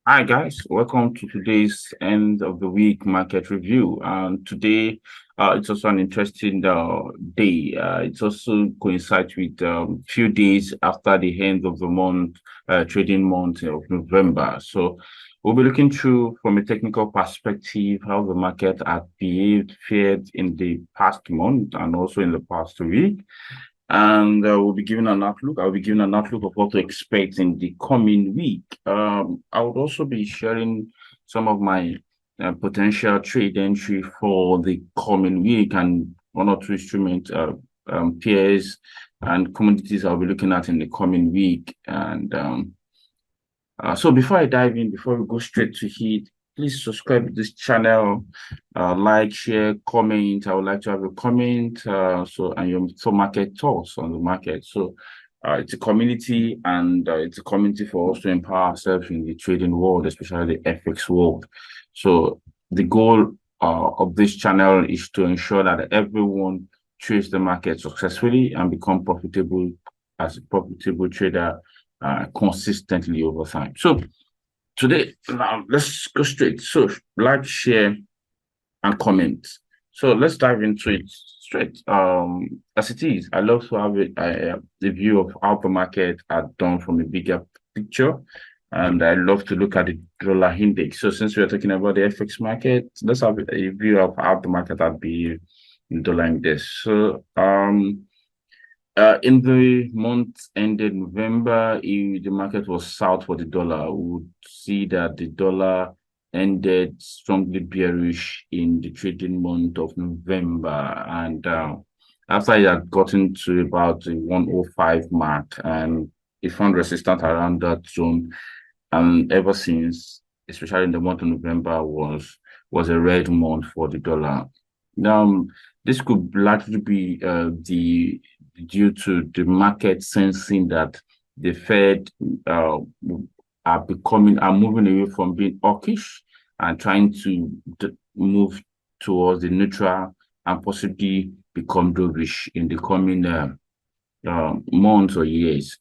Hi guys, welcome to today's end of the week market review. And today, it's also an interesting day. It's also coincides with few days after the end of the month, trading month of November. So we'll be looking through from a technical perspective how the market had behaved, fared in the past month and also in the past week. And we'll be giving an outlook. I'll be giving an outlook of what to expect in the coming week. I would also be sharing some of my potential trade entry for the coming week and one or two instrument pairs and commodities I'll be looking at in the coming week. And so before I dive in, before we go straight to it, please subscribe to this channel, like, share, comment. I would like to have a comment. And your market thoughts on the market. So it's a community, and it's a community for us to empower ourselves in the trading world, especially the FX world. So the goal of this channel is to ensure that everyone trades the market successfully and become profitable as a profitable trader consistently over time. So today, now let's go straight. So like, share, and comment. So let's dive into it straight. As it is, I love to have a view of how the market are done from a bigger picture. And I love to look at the dollar index. So since we're talking about the FX market, let's have a view of how the market had behaved in dollar index. So in the month ended November, the market was south for the dollar. We would see that the dollar ended strongly bearish in the trading month of November. And after it had gotten to about the 105 mark, and it found resistance around that zone. And ever since, especially in the month of November, was a red month for the dollar. Now, this could largely be due to the market sensing that the Fed are moving away from being hawkish and trying to move towards the neutral and possibly become dovish in the coming months or years.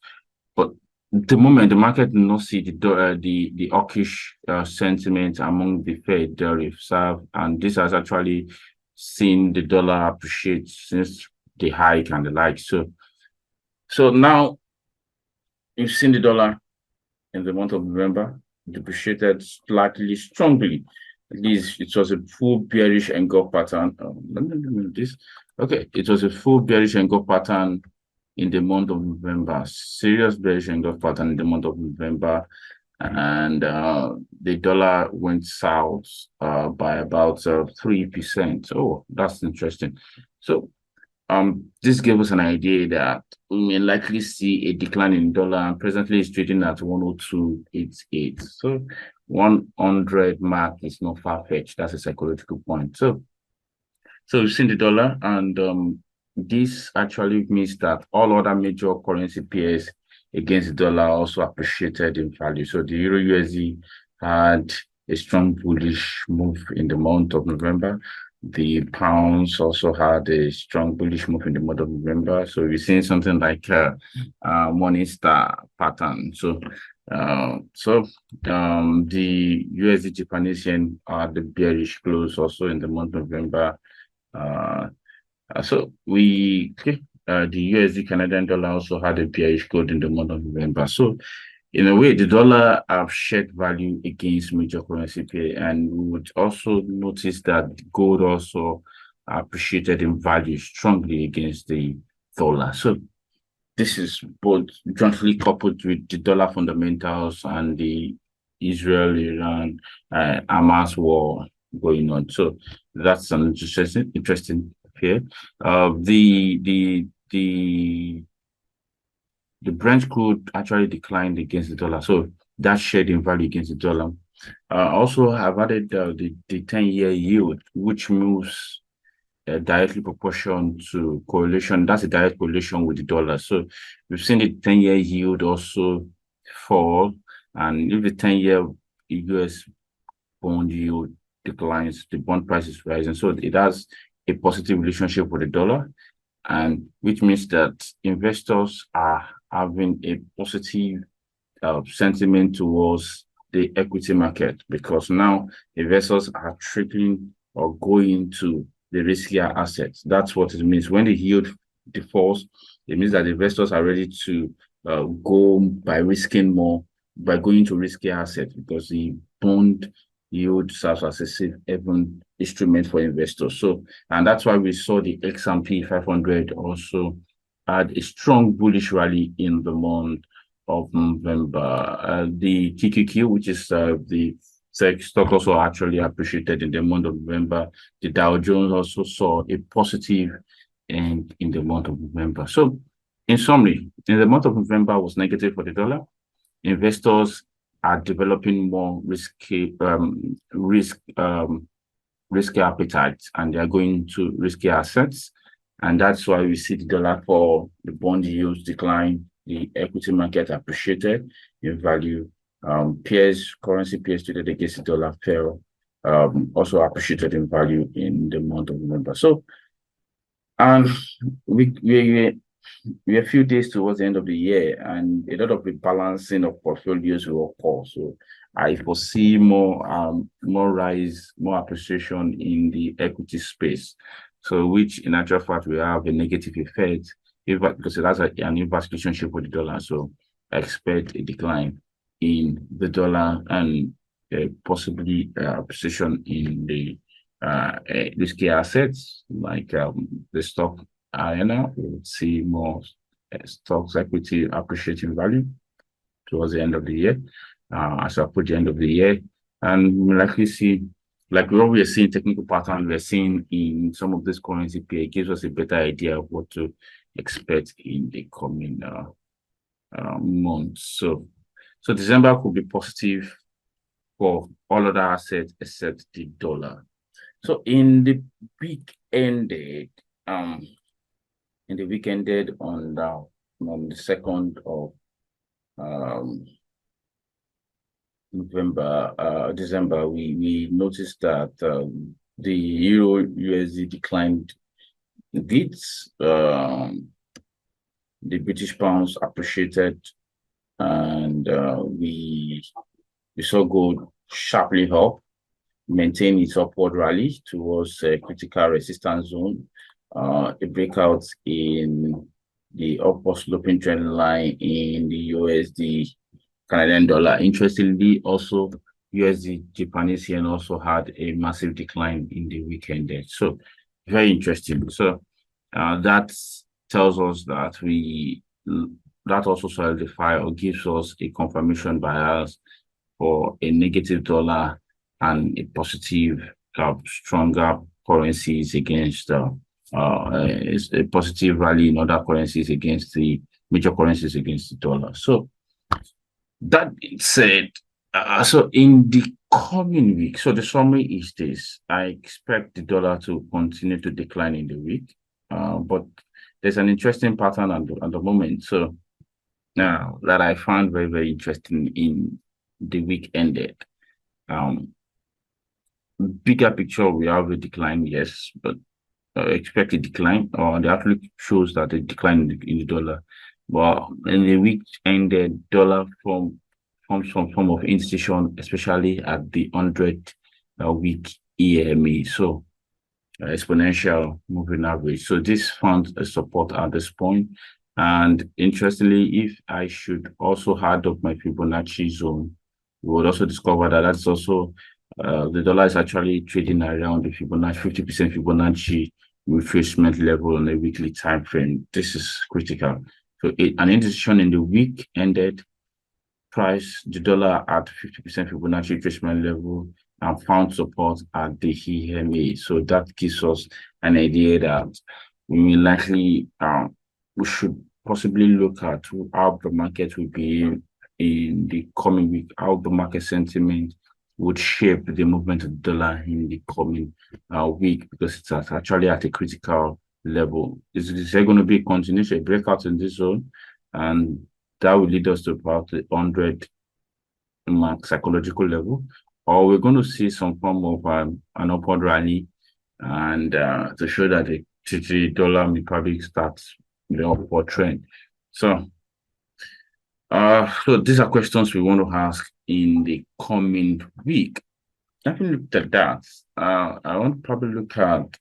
But at the moment, the market does not see the hawkish sentiment among the Fed Reserve, and this has actually seen the dollar appreciate since the hike and the like. So now you've seen the dollar in the month of November depreciated slightly strongly. At least it was a full bearish engulf pattern. It was a full bearish engulf pattern in the month of November. Serious bearish engulf pattern in the month of November. And the dollar went south by about 3%. Oh, that's interesting. So this gave us an idea that we may likely see a decline in dollar, and presently it's trading at 102.88. So 100 mark is not far-fetched. That's a psychological point. So we've seen the dollar, and this actually means that all other major currency pairs against the dollar also appreciated in value. So the Euro USD had a strong bullish move in the month of November. The pounds also had a strong bullish move in the month of November. So we're seeing something like Morningstar pattern. So the USD Japanese yen had the bearish close also in the month of November. The USD Canadian dollar also had a bearish close in the month of November. So in a way, the dollar have shed value against major currency pair, and we would also notice that gold also appreciated in value strongly against the dollar. So this is both jointly coupled with the dollar fundamentals and the Israel-Iran Hamas war going on. So that's an interesting pair. The Brent crude actually declined against the dollar, so that shed in value against the dollar. Also, I've added the 10-year yield, which moves directly proportion to correlation. That's a direct correlation with the dollar. So we've seen the 10-year yield also fall, and if the 10-year US bond yield declines, the bond price is rising. So it has a positive relationship with the dollar, and which means that investors are having a positive sentiment towards the equity market, because now investors are trickling or going to the riskier assets. That's what it means. When the yield defaults, it means that investors are ready to go by risking more, by going to riskier assets, because the bond yield serves as a safe haven instrument for investors. So, and that's why we saw the S&P 500 also had a strong bullish rally in the month of November. The QQQ, which is the tech stock, also actually appreciated in the month of November. The Dow Jones also saw a positive end in the month of November. So, in summary, in the month of November was negative for the dollar. Investors are developing more risky appetite, and they are going to risky assets. And that's why we see the dollar for the bond yields decline, the equity market appreciated in value. Currency pairs traded against the dollar fell, also appreciated in value in the month of November. So, and we're a few days towards the end of the year, and a lot of rebalancing of portfolios will occur. So I foresee more rise, more appreciation in the equity space. So, which in actual fact will have a negative effect because it has an inverse relationship with the dollar. So I expect a decline in the dollar and possibly appreciation in the risky assets like the stock arena. We would see more stocks equity appreciating value towards the end of the year, as I put the end of the year, and we'll likely see, like what we are seeing technical pattern we're seeing in some of this currency pair. It gives us a better idea of what to expect in the coming months. So December could be positive for all other assets except the dollar. So in the week ended on the 2nd of December, we noticed that the Euro USD declined a bit. The British pounds appreciated, and we saw gold sharply up, maintain its upward rally towards a critical resistance zone, a breakout in the upward sloping trend line in the USD Canadian dollar. Interestingly, also USD Japanese yen also had a massive decline in the weekend there. So very interesting. So that tells us that that also solidifies or gives us a confirmation bias for a negative dollar and a positive, stronger currencies against a positive rally in other currencies against the major currencies against the dollar. So that being said, so in the coming week, so the summary is this: I expect the dollar to continue to decline in the week, but there's an interesting pattern at the moment. So now that I found very, very interesting in the week ended. Bigger picture, we have a decline, yes, but expect a decline, or the outlook shows that a decline in the dollar. But in the week ended, dollar forms some form of institution, especially at the 100-week EMA. So exponential moving average. So this found a support at this point. And interestingly, if I should also add up my Fibonacci zone, we would also discover that that's also the dollar is actually trading around the Fibonacci 50% Fibonacci retracement level on a weekly time frame. This is critical. So an indecision in the week ended, price the dollar at 50% Fibonacci retracement level and found support at the EMA. So that gives us an idea that we will likely we should possibly look at how the market will be in the coming week, how the market sentiment would shape the movement of the dollar in the coming week, because it's actually at a critical level. Is there going to be a continuation, a breakout in this zone? And that will lead us to about the 100 mark psychological level, or we're going to see some form of an upward rally, and to show that the dollar may probably start the upward trend. So, so these are questions we want to ask in the coming week. Having looked at that, I want to probably look at,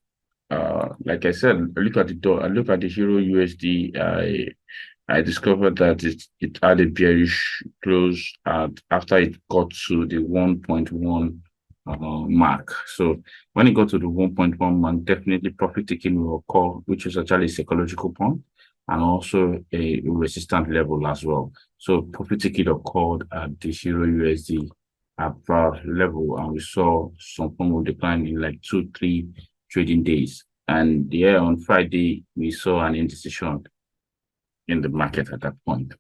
like I said, I look at I look at the Hero USD. I discovered that it had a bearish close after it got to the 1.1 mark. So when it got to the 1.1 mark, definitely profit taking will occur, which is actually a psychological point and also a resistant level as well. So profit taking occurred at the Hero USD level, and we saw some form of decline in like 2-3 trading days. And yeah, on Friday, we saw an indecision in the market at that point.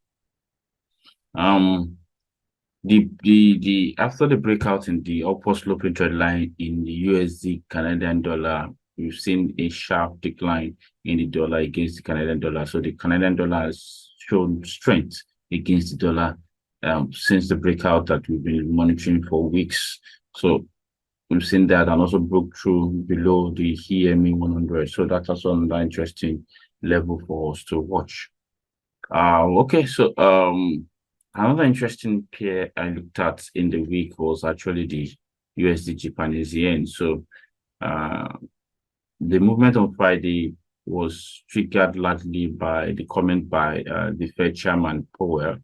The after the breakout in the upward sloping trend line in the USD Canadian dollar, we've seen a sharp decline in the dollar against the Canadian dollar. So the Canadian dollar has shown strength against the dollar since the breakout that we've been monitoring for weeks. So we've seen that and also broke through below the EME 100. So that's also another interesting level for us to watch. Okay, so another interesting pair I looked at in the week was actually the USD Japanese yen. So the movement on Friday was triggered largely by the comment by the Fed Chairman Powell,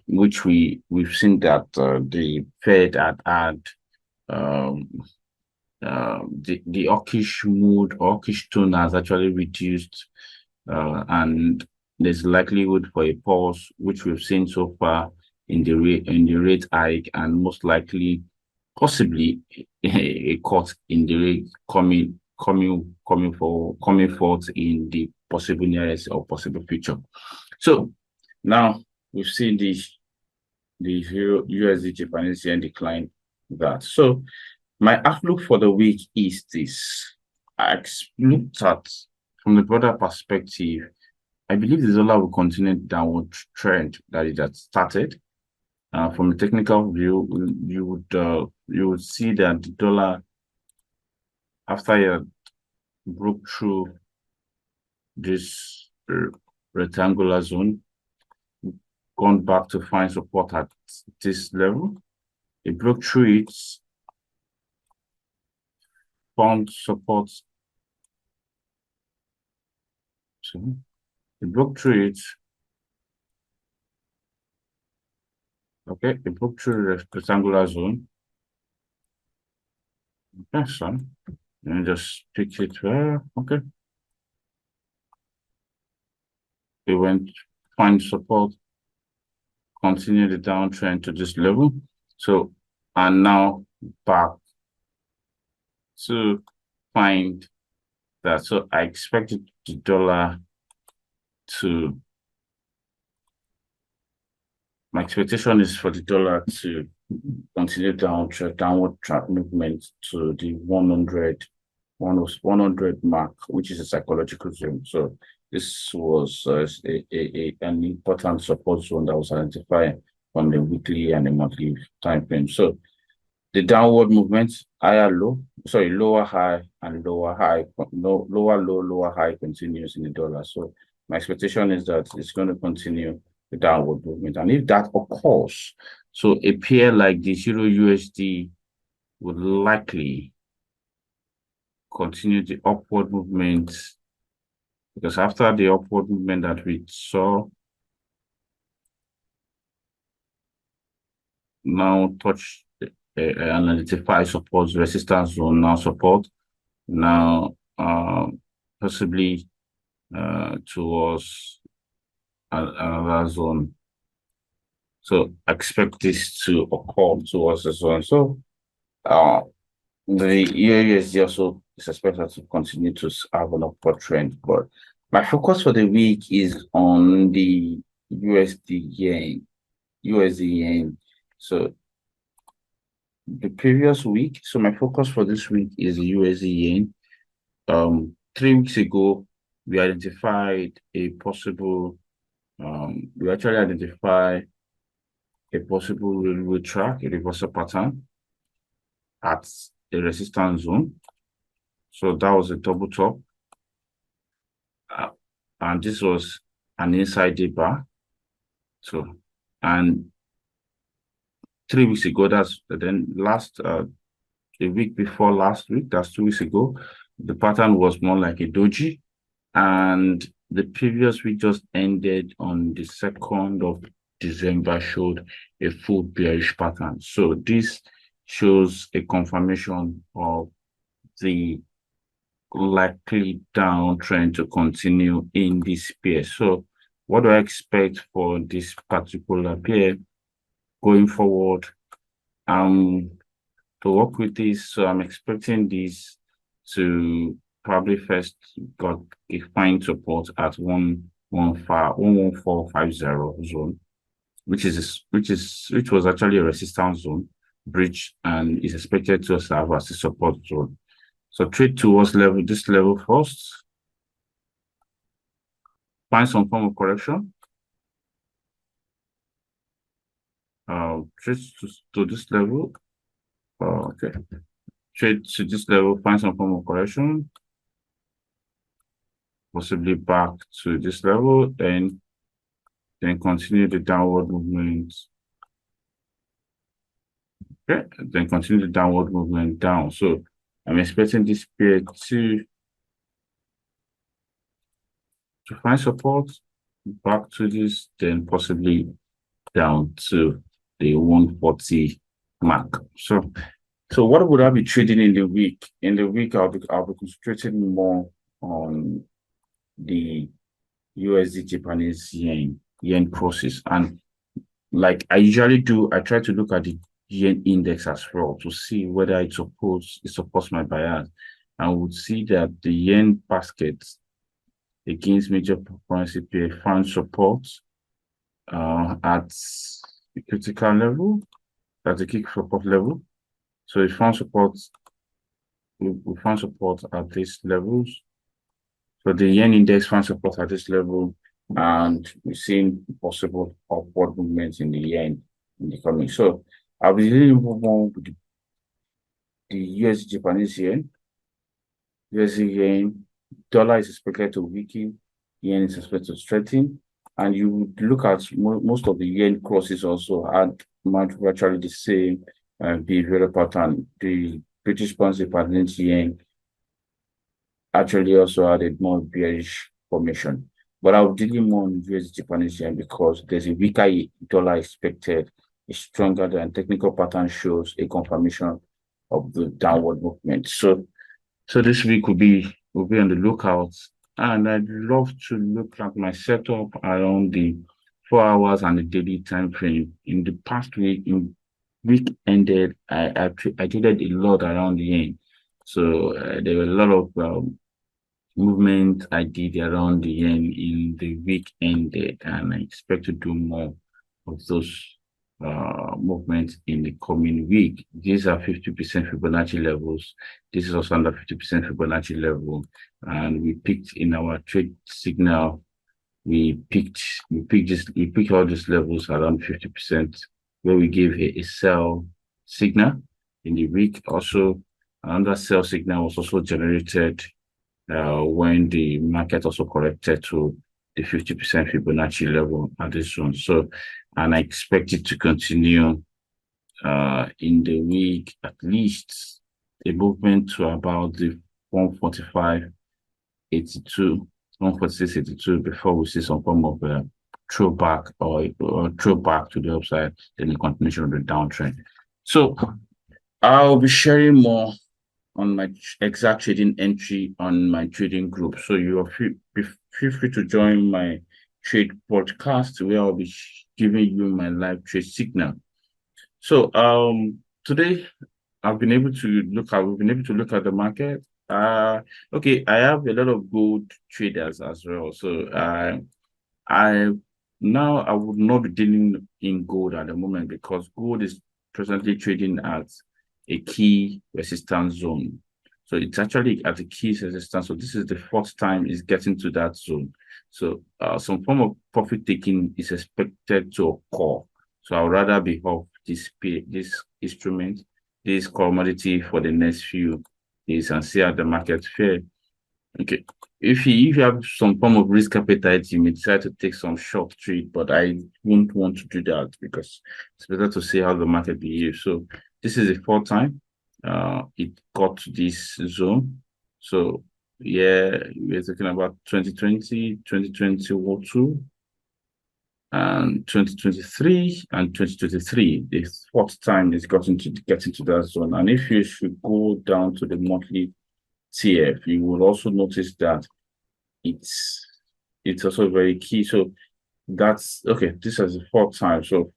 which we've seen that the Fed had the hawkish mood, hawkish tone has actually reduced, and there's likelihood for a pause, which we've seen so far in the rate hike, and most likely, possibly a cut in the rate coming forth in the possible nearest or possible future. So now we've seen the USD Japanese yen decline that. So my outlook for the week is this. I looked at from the broader perspective. I believe the dollar will continue the downward trend that it had started. From a technical view, you would see that the dollar, after it broke through this rectangular zone, gone back to find support at this level. It broke through it, found support. So it broke through it. Okay, it broke through the rectangular zone. Okay, so and just pick it where, okay. It went, find support, continue the downtrend to this level. So, and now back to find that. So I expected the dollar to, my expectation is for the dollar to continue downward track movement to the 100 mark, which is a psychological zone. So this was an important support zone that was identified from the weekly and the monthly time frame. So the downward movement, lower high and lower high, no, lower low, lower high continues in the dollar. So my expectation is that it's going to continue the downward movement. And if that occurs, so a pair like the Euro USD would likely continue the upward movement, because after the upward movement that we saw, now touch and identify support resistance zone, now support, now possibly towards another zone. So expect this to occur towards the zone. So the USD also is expected to continue to have an upward trend, but my focus for the week is on the USD yen. So the previous week, so my focus for this week is the USD yen. 3 weeks ago, we identified a possible, we actually identified a possible railway track, a reversal pattern at the resistance zone. So that was a double top. And this was an inside day bar. So, and 3 weeks ago, that's then last a week before last week, that's 2 weeks ago, the pattern was more like a doji. And the previous week just ended on the 2nd of December, showed a full bearish pattern. So this shows a confirmation of the likely downtrend to continue in this pair. So what do I expect for this particular pair going forward? To work with this, so I'm expecting this to probably first got a fine support at 11450 zone, which was actually a resistance zone bridge and is expected to serve as a support zone. So trade towards this level first, find some form of correction. Trade to this level. Okay. Trade to this level, find some form of correction, possibly back to this level, then continue the downward movement. Okay, then continue the downward movement down. So I'm expecting this pair to find support, back to this, then possibly down to the 140 mark. So what would I be trading in the week? In the week, I'll be concentrating more on the USD Japanese yen crosses. And like I usually do, I try to look at the yen index as well to see whether it supports my bias. And would see that the yen basket against major currency pair found support at the critical level, at the key support level. So it found support, we found support at these levels. So the yen index found support at this level, and we've seen possible upward movements in the yen in the coming. So I'll be dealing more with the US Japanese yen. USD yen, dollar is expected to weaken, yen is expected to strengthen. And you would look at most of the yen crosses also had virtually the same behavioral pattern. The British pound Japanese yen actually also had a more bearish formation. But I'll deal more on US Japanese yen because there's a weaker dollar expected, a stronger than technical pattern shows a confirmation of the downward movement. So this week will be on the lookout. And I'd love to look at my setup around the 4 hours and the daily time frame. In the past week, in week ended, I traded a lot around the yen. So there were a lot of movement I did around the yen in the week ended, and I expect to do more of those movements in the coming week. These are 50% Fibonacci levels. This is also under 50% Fibonacci level, and we picked in our trade signal. We picked all these levels around 50%, where we gave a sell signal in the week. Also, another sell signal was also generated when the market also corrected to the 50% Fibonacci level at this zone. So, and I expect it to continue in the week, at least a movement to about the 145.82, 146.82 before we see some form of throwback or throwback to the upside, then the continuation of the downtrend. So I'll be sharing more on my exact trading entry on my trading group. So you are feel free to join my trade podcast where I'll be giving you my live trade signal. So today we've been able to look at the market. Okay, I have a lot of gold traders as well. So I would not be dealing in gold at the moment because gold is presently trading at a key resistance zone. So it's actually at a key resistance. So this is the first time it's getting to that zone. So some form of profit taking is expected to occur. So I'd rather be off this instrument, this commodity for the next few days and see how the market fare. Okay. if you have some form of risk appetite, you may decide to take some short trade, but I won't want to do that because it's better to see how the market behaves. So this is the fourth time it got to this zone. So yeah, we're talking about 2020, 2022, and 2023 and 2023. The fourth time it's gotten to get into that zone. And if you should go down to the monthly TF, you will also notice that it's it's also very key. So that's okay. This is the fourth time. So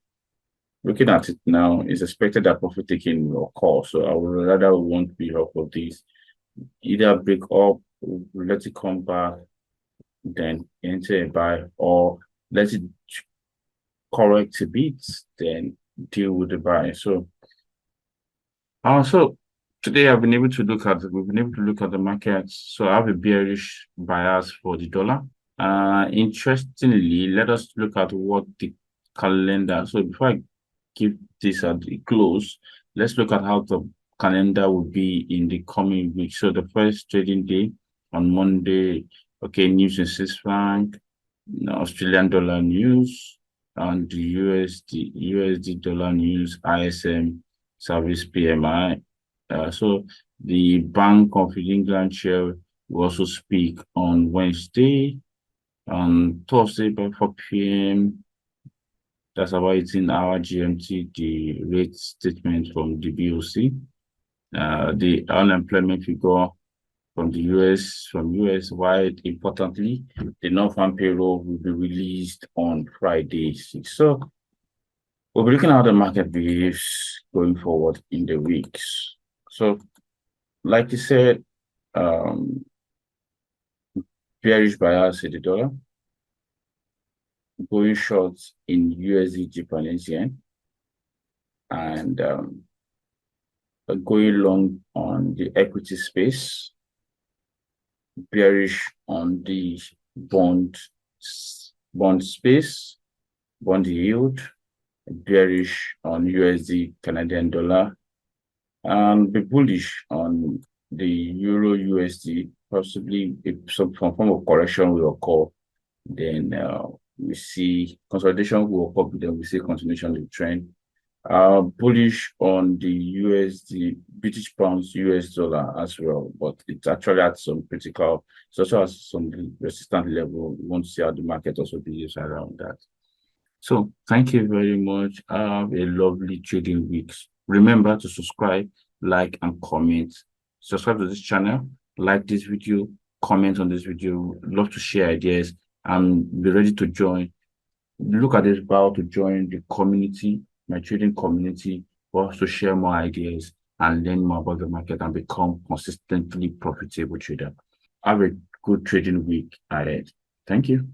looking at it now, it's expected that profit taking will occur. So I would rather want be help of this. Either break up, let it come back, then enter a buy, or let it correct a bit, then deal with the buy. So today we've been able to look at the markets. So I have a bearish bias for the dollar. Interestingly, let us look at what the calendar. So before I give this at the close, let's look at how the calendar will be in the coming week. So the first trading day on Monday, okay, news in Swiss franc, Australian dollar news, and the USD dollar news, ISM service PMI. So the Bank of England chair will also speak on Wednesday. On Thursday by 4 p.m., that's about 18-hour GMT, the rate statement from the BOC. The unemployment figure from the US wide, importantly, the non-farm payroll will be released on Friday. So we'll be looking at how the market behaves going forward in the weeks. So, like you said, bearish bias in the dollar, going short in USD, Japanese yen, and going long on the equity space, bearish on the bond space, bond yield, bearish on USD, Canadian dollar, and be bullish on the Euro USD. Possibly if some form of correction will occur, then we see consolidation will occur, then we see continuation of the trend. Bullish on the USD, British pounds, US dollar as well, but it's actually at some critical, it also has some resistant level. We want to see how the market also behaves around that. So thank you very much. Have a lovely trading week. Remember to subscribe, like, and comment. Subscribe to this channel, like this video, comment on this video. Love to share ideas and be ready to join. Look at this bar to join the community, my trading community, for us to share more ideas and learn more about the market and become consistently profitable trader. Have a good trading week ahead. Thank you.